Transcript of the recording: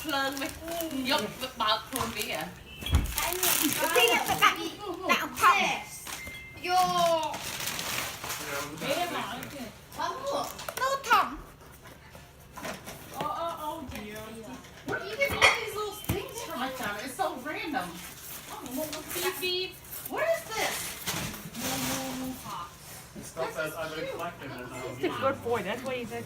ភ្លើងវិញយកបើកខ្លួនវា ទីយកទៅដាក់ដាក់ថប់យក វាមកនោះថប់ Oh dear. Where do you get all these little things from like that? It's so random. Beep beep. What is this? Stuff that I've been collecting. It's a good boy, that's what he said.